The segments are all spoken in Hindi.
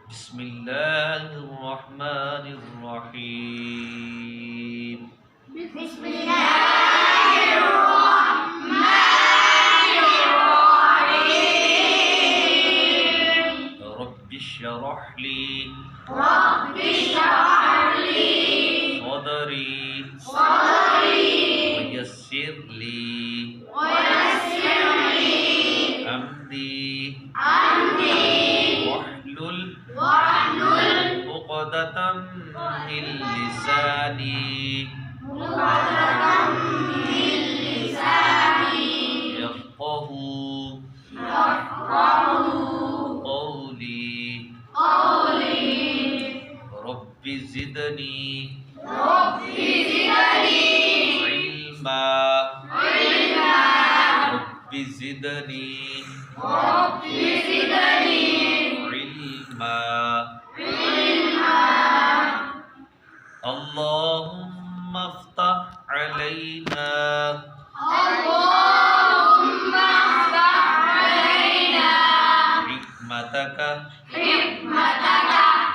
बिस्मिल्लाहिर्रहमानिर्रहीम। रब्बिश्रह ली सदरी वयस्सिर ली अमरी वहलुल उक़दतम मिन लिसानी यफ़क़हू क़ौली रब्बि ज़िदनी इल्मा रब्बि ज़िदनी इल्मा। अल्लाहुम्मा अफ्तह अलैना हिकमतका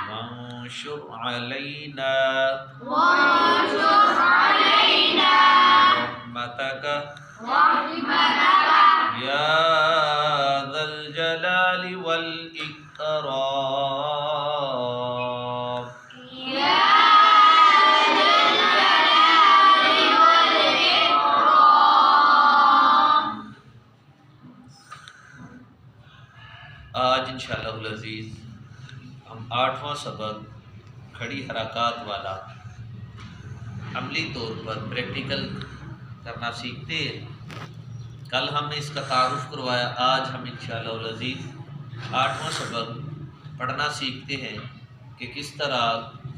वंशुर अलैना रहमतका या ज़ल जलाली वल इकराम। आज इंशाअल्लाह अज़ीज़ हम 8वां सबक खड़ी हरकत वाला अमली तौर पर प्रैक्टिकल करना सीखते हैं। कल हमने इसका तारुफ करवाया। आज हम इंशाअल्लाह अज़ीज़ 8वां सबक पढ़ना सीखते हैं कि किस तरह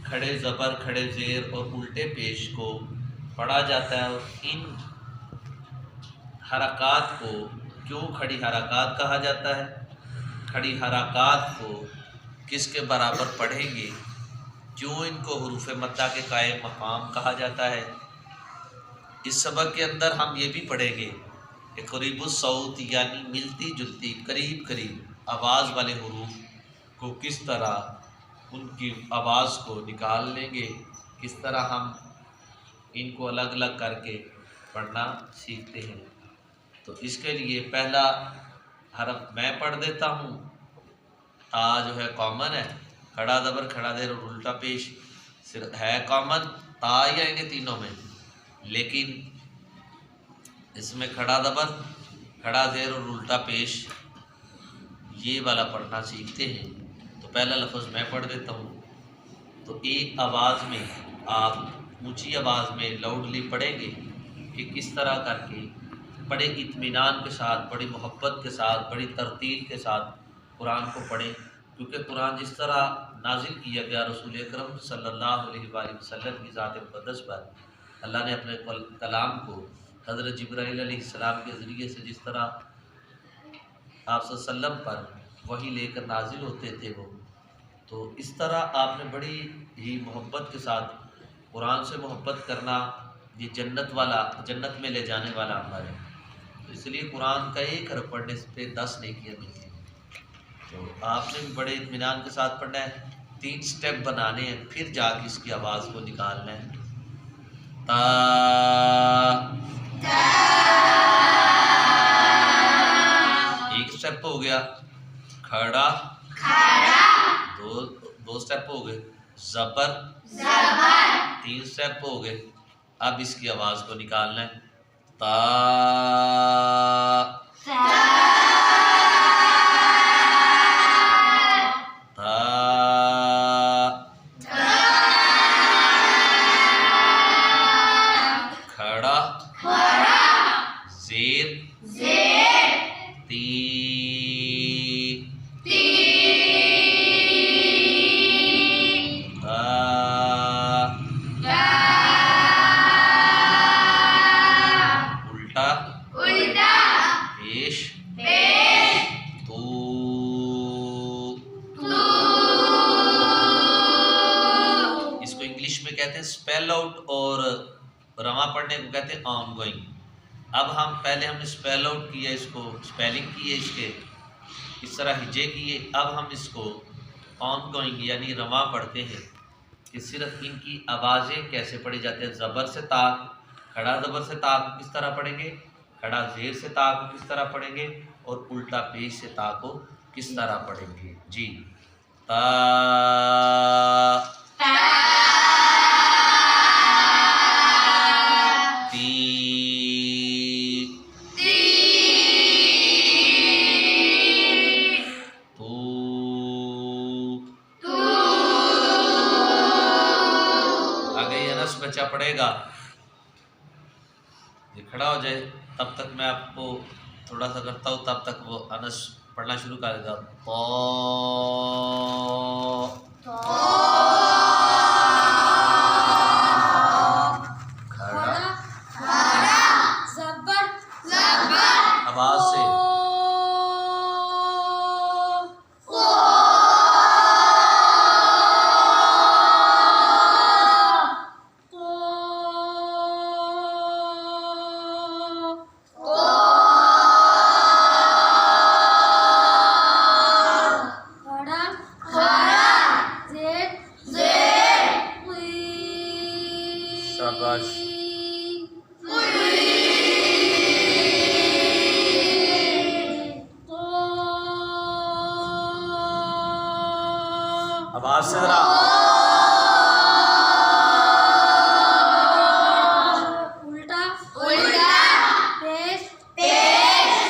खड़े ज़बर, खड़े ज़ेर और उल्टे पेश को पढ़ा जाता है और इन हरकत को क्यों खड़ी हरकत कहा जाता है, खड़ी हरकत को किसके बराबर पढ़ेंगे, क्यों इनको हुरूफ मद्दा के कायम मकाम कहा जाता है। इस सबक के अंदर हम ये भी पढ़ेंगे कि करीबुस सौत यानी मिलती जुलती करीब करीब आवाज़ वाले हुरूफ को किस तरह उनकी आवाज़ को निकाल लेंगे, किस तरह हम इनको अलग अलग करके पढ़ना सीखते हैं। तो इसके लिए पहला हरफ मैं पढ़ देता हूँ। ता जो है कॉमन है, खड़ा ज़बर, खड़ा ज़ेर और उल्टा पेश सिर्फ है कॉमन, ता ही आएंगे तीनों में, लेकिन इसमें खड़ा ज़बर, खड़ा ज़ेर और उल्टा पेश ये वाला पढ़ना सीखते हैं। तो पहला लफ्ज़ मैं पढ़ देता हूँ। तो एक आवाज़ में आप ऊंची आवाज़ में लाउडली पढ़ेंगे कि किस तरह करके बड़े इत्मीनान के साथ, बड़ी मोहब्बत के साथ, बड़ी तरतील के साथ कुरान को पढ़ें, क्योंकि कुरान जिस तरह नाजिल किया गया रसूल अकरम सल्लल्लाहु अलैहि वसल्लम की ज़ात मुक़द्दस पर, अल्लाह ने अपने कलाम को हज़रत जिब्राईल अलैहिस्सलाम के ज़रिए से जिस तरह आप सल्लम पर वही लेकर नाजिल होते थे वो, तो इस तरह आपने बड़ी ही मोहब्बत के साथ कुरान से मोहब्बत करना, ये जन्नत में ले जाने वाला अमल है। तो इसलिए कुरान का एक हरफ पढ़ने पे 10 नेकियां मिलती हैं। तो आपने भी बड़े इत्मीनान के साथ पढ़ना है। 3 स्टेप बनाने हैं, फिर जाके इसकी आवाज़ को निकालना है। ता एक स्टेप हो गया, खड़ा दो स्टेप हो गए, ज़बर 3 स्टेप हो गए। अब इसकी आवाज़ को निकालना है। ता खड़ा ज़ेर ती उल्टा पेश तू इसको इंग्लिश में कहते हैं स्पेल आउट और रमा पढ़ने को कहते हैं ऑन गोइंग। अब हमने स्पेल आउट किया, इसको स्पेलिंग की है, इसके इस तरह हिजे किए। अब हम इसको ऑन गोइंग यानी रवां पढ़ते हैं कि सिर्फ इनकी आवाज़ें कैसे पढ़ी जाती हैं। ज़बर से ता, खड़ा ज़बर से ता को किस तरह पढ़ेंगे, खड़ा ज़ेर से ता को किस तरह पढ़ेंगे, और उल्टा पेश से ता को किस तरह पढ़ेंगे। जी, ता बच्चा पढ़ेगा, ये खड़ा हो जाए तब तक मैं आपको थोड़ा सा करता हूँ, तब तक वो अनस पढ़ना शुरू कर देगा। खड़ा आवाज से शाबाश। आवाज से जरा उल्टा उल्टा पेश पेश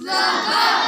वक़फ़